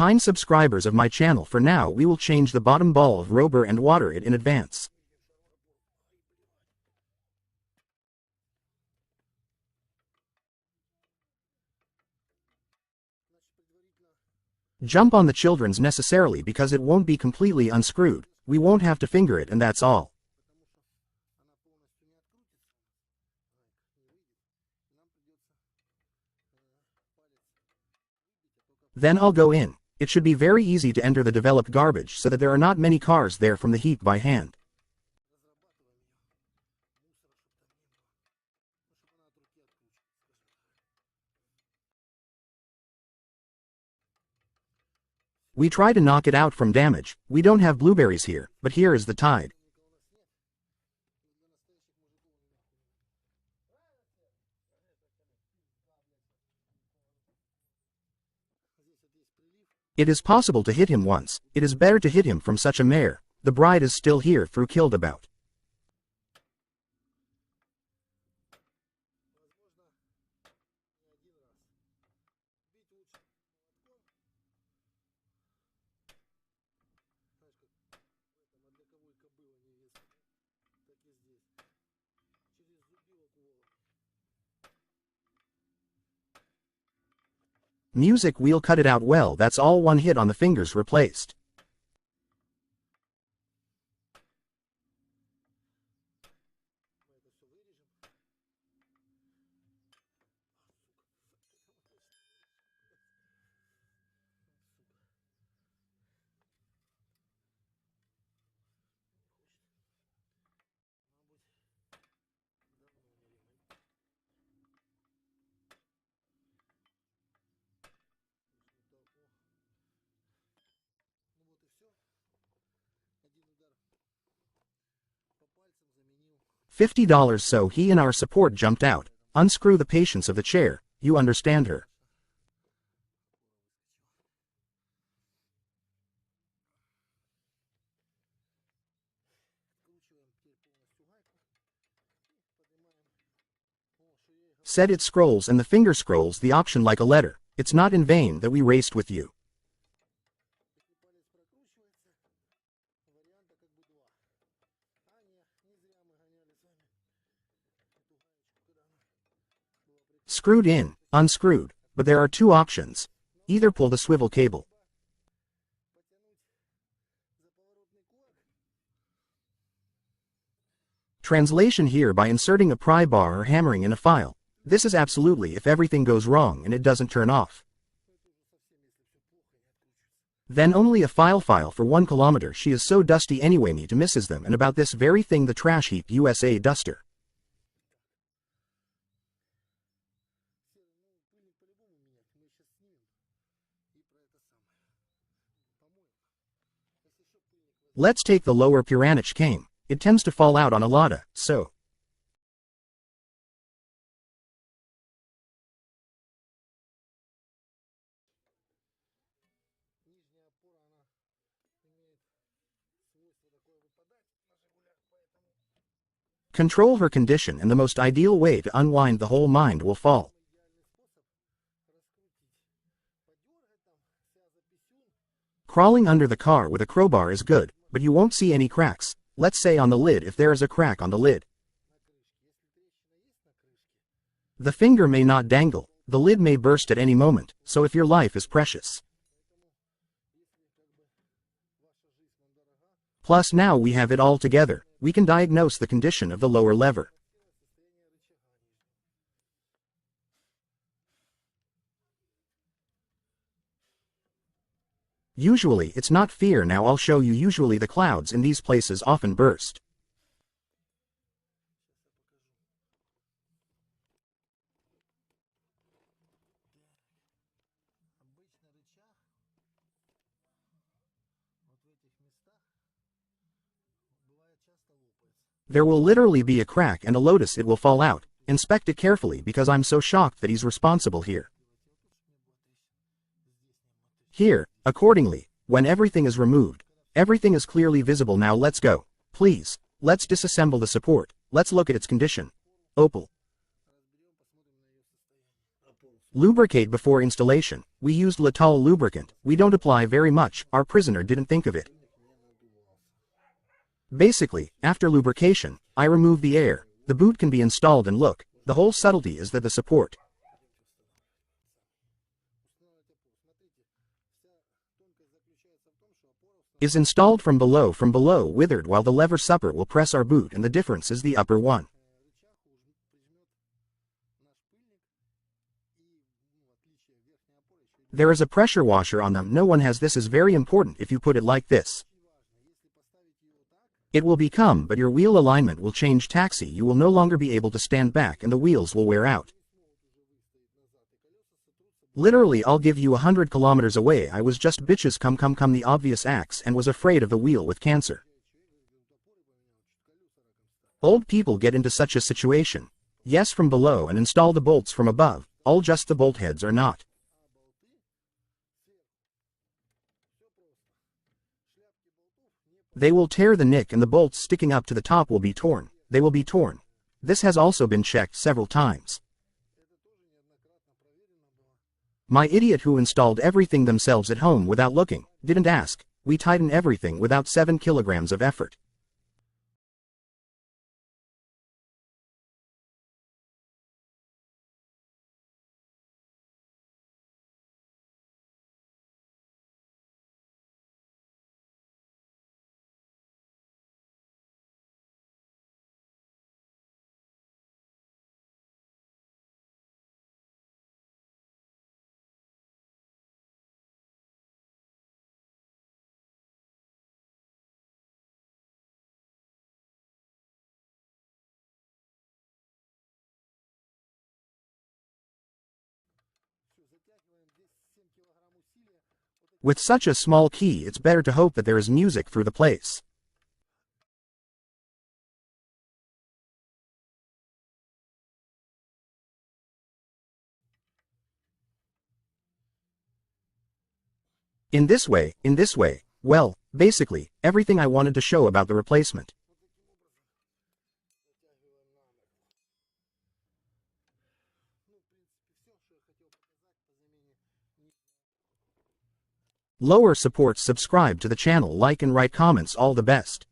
Kind subscribers of my channel, for now we will change the bottom ball of rubber and water it in advance. Jump on the children's necessarily because it won't be completely unscrewed, we won't have to finger it, and that's all. Then I'll go in. It should be very easy to enter the developed garbage so that there are not many cars there from the heap by hand. We try to knock it out from damage. We don't have blueberries here, but here is the tide. It is possible to hit him once. It is better to hit him from such a mare. The bride is still here through killed about. Music wheel cut it out well, that's all, one hit on the fingers replaced. $50, so he and our support jumped out. Unscrew the patience of the chair, you understand her. Said it scrolls, and the finger scrolls the option like a letter. It's not in vain that we raced with you. Screwed in, unscrewed, but there are two options. Either pull the swivel cable. Translation here by inserting a pry bar or hammering in a file. This is absolutely if everything goes wrong and it doesn't turn off. Then only a file for 1 kilometer. She is so dusty anyway, me to misses them, and about this very thing the trash heap USA duster. Let's take the lower Puranich cane. It tends to fall out on a lotta, so. Control her condition, and the most ideal way to unwind the whole mind will fall. Crawling under the car with a crowbar is good, but you won't see any cracks. Let's say on the lid, if there is a crack on the lid. The finger may not dangle, the lid may burst at any moment, so if your life is precious. Plus now we have it all together, we can diagnose the condition of the lower lever. Usually it's not fear. Now I'll show you. Usually the clouds in these places often burst. There will literally be a crack and a lotus, it will fall out. Inspect it carefully because I'm so shocked that he's responsible here. Here, accordingly, when everything is removed, everything is clearly visible. Now let's go. Please, let's disassemble the support. Let's look at its condition. Opal. Lubricate before installation. We used Latal lubricant. We don't apply very much, our prisoner didn't think of it. Basically, after lubrication, I remove the air. The boot can be installed and look, the whole subtlety is that the support is installed from below withered while the lever supper will press our boot and the difference is the upper one. There is a pressure washer on them. No one has. This is very important. If you put it like this, it will become, but your wheel alignment will change taxi. You will no longer be able to stand back and the wheels will wear out. Literally, I'll give you 100 kilometers away. I was just bitches come the obvious axe and was afraid of the wheel with cancer. Old people get into such a situation. Yes, from below and install the bolts from above. All just the bolt heads are not. They will tear the nick and the bolts sticking up to the top will be torn. They will be torn. This has also been checked several times. My idiot who installed everything themselves at home without looking, didn't ask. We tighten everything without 7 kilograms of effort. With such a small key, it's better to hope that there is music through the place. In this way, well, basically, everything I wanted to show about the replacement. Lower supports. Subscribe to the channel, like and write comments. All the best.